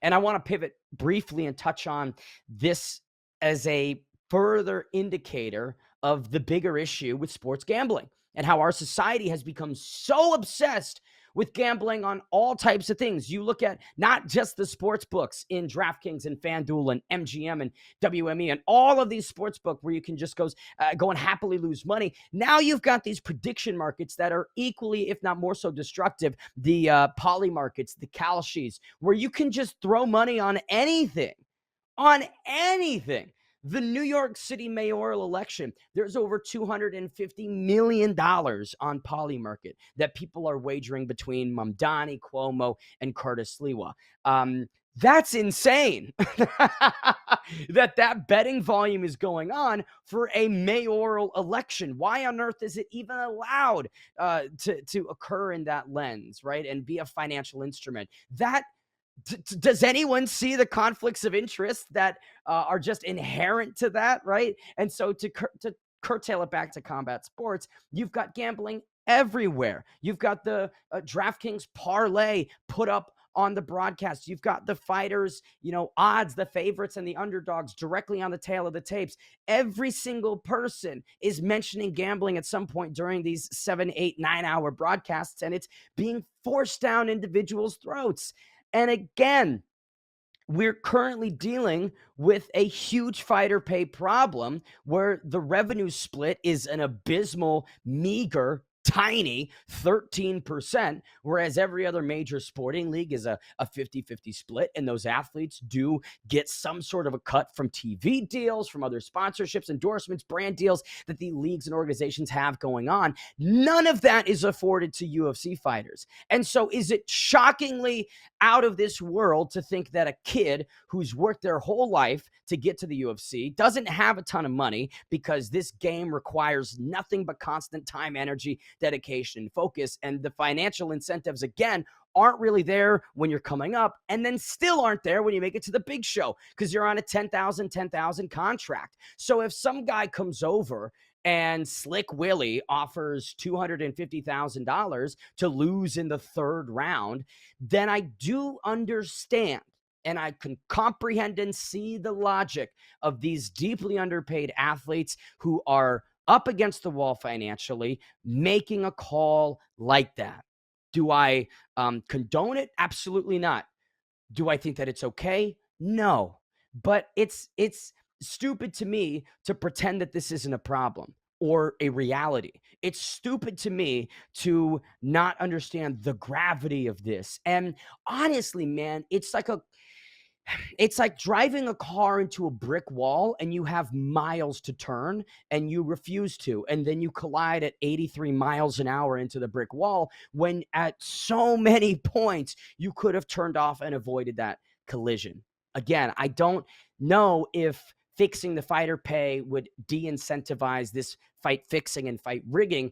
And I want to pivot briefly and touch on this as a further indicator of the bigger issue with sports gambling and how our society has become so obsessed with gambling on all types of things. You look at not just the sports books in DraftKings and FanDuel and MGM and WME and all of these sports books where you can just go and happily lose money. Now you've got these prediction markets that are equally, if not more so destructive. The poly markets, the Kalshis, where you can just throw money on anything. On anything. The New York City mayoral election, there's over $250 million on Polymarket that people are wagering between Mamdani, Cuomo, and Curtis Lewa. That's insane that betting volume is going on for a mayoral election. Why on earth is it even allowed to occur in that lens, right? And be a financial instrument? Does anyone see the conflicts of interest that are just inherent to that, right? And so to curtail it back to combat sports, you've got gambling everywhere. You've got the DraftKings parlay put up on the broadcast. You've got the fighters, odds, the favorites and the underdogs directly on the tail of the tapes. Every single person is mentioning gambling at some point during these 7, 8, 9-hour broadcasts, and it's being forced down individuals' throats. And again, we're currently dealing with a huge fighter pay problem where the revenue split is an abysmal, meager, tiny 13%, whereas every other major sporting league is a 50-50 split, and those athletes do get some sort of a cut from TV deals, from other sponsorships, endorsements, brand deals that the leagues and organizations have going on. None of that is afforded to UFC fighters. And so is it shockingly out of this world to think that a kid who's worked their whole life to get to the UFC doesn't have a ton of money, because this game requires nothing but constant time, energy, dedication, and focus, and the financial incentives, again, aren't really there when you're coming up, and then still aren't there when you make it to the big show because you're on a $10,000 contract. So if some guy comes over and Slick Willie offers $250,000 to lose in the third round, then I do understand, and I can comprehend and see the logic of these deeply underpaid athletes who are up against the wall financially, making a call like that. Do I condone it? Absolutely not. Do I think that it's okay? No. But it's stupid to me to pretend that this isn't a problem or a reality. It's stupid to me to not understand the gravity of this. And honestly, man, it's like driving a car into a brick wall and you have miles to turn and you refuse to, and then you collide at 83 miles an hour into the brick wall when at so many points you could have turned off and avoided that collision. Again, I don't know if fixing the fighter pay would de-incentivize this fight fixing and fight rigging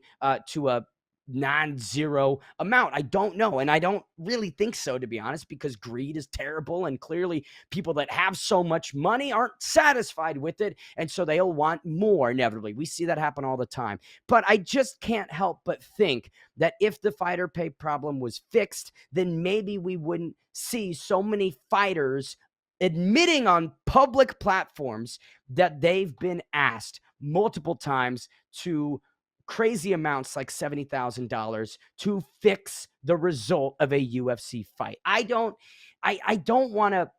to a non-zero amount. I don't know. And I don't really think so, to be honest, because greed is terrible. And clearly people that have so much money aren't satisfied with it. And so they'll want more inevitably. We see that happen all the time. But I just can't help but think that if the fighter pay problem was fixed, then maybe we wouldn't see so many fighters admitting on public platforms that they've been asked multiple times to crazy amounts like $70,000 to fix the result of a UFC fight. I don't want to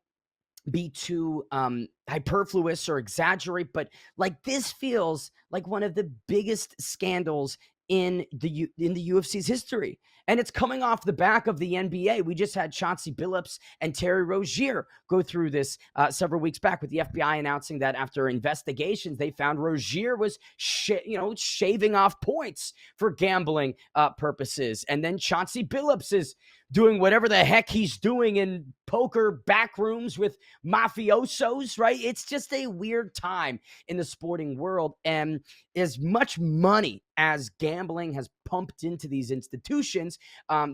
be too hyperfluous or exaggerate, but like this feels like one of the biggest scandals in the UFC's history. And it's coming off the back of the NBA. We just had Chauncey Billups and Terry Rozier go through this several weeks back, with the FBI announcing that after investigations, they found Rozier was shaving off points for gambling purposes. And then Chauncey Billups is doing whatever the heck he's doing in poker back rooms with mafiosos, right? It's just a weird time in the sporting world. And as much money as gambling has pumped into these institutions,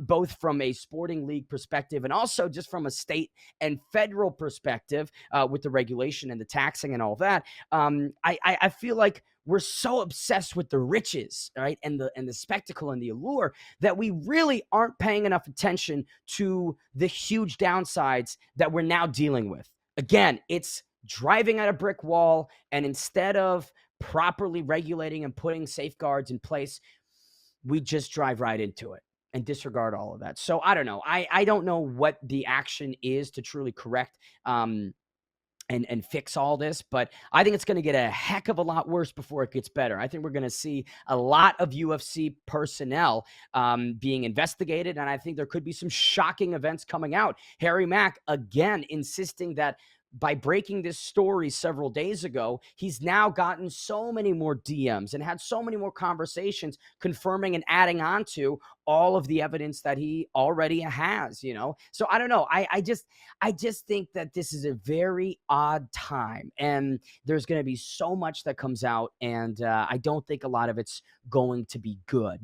both from a sporting league perspective and also just from a state and federal perspective, with the regulation and the taxing and all that. I feel like we're so obsessed with the riches, right, and the spectacle and the allure, that we really aren't paying enough attention to the huge downsides that we're now dealing with. Again, it's driving at a brick wall, and instead of properly regulating and putting safeguards in place, we just drive right into it and disregard all of that. So I don't know. I don't know what the action is to truly correct, and fix all this, but I think it's going to get a heck of a lot worse before it gets better. I think we're going to see a lot of UFC personnel being investigated, and I think there could be some shocking events coming out. Harry Mack again insisting that by breaking this story several days ago, he's now gotten so many more DMs and had so many more conversations confirming and adding on to all of the evidence that he already has, you know? So I don't know. I just think that this is a very odd time, and there's going to be so much that comes out, and I don't think a lot of it's going to be good.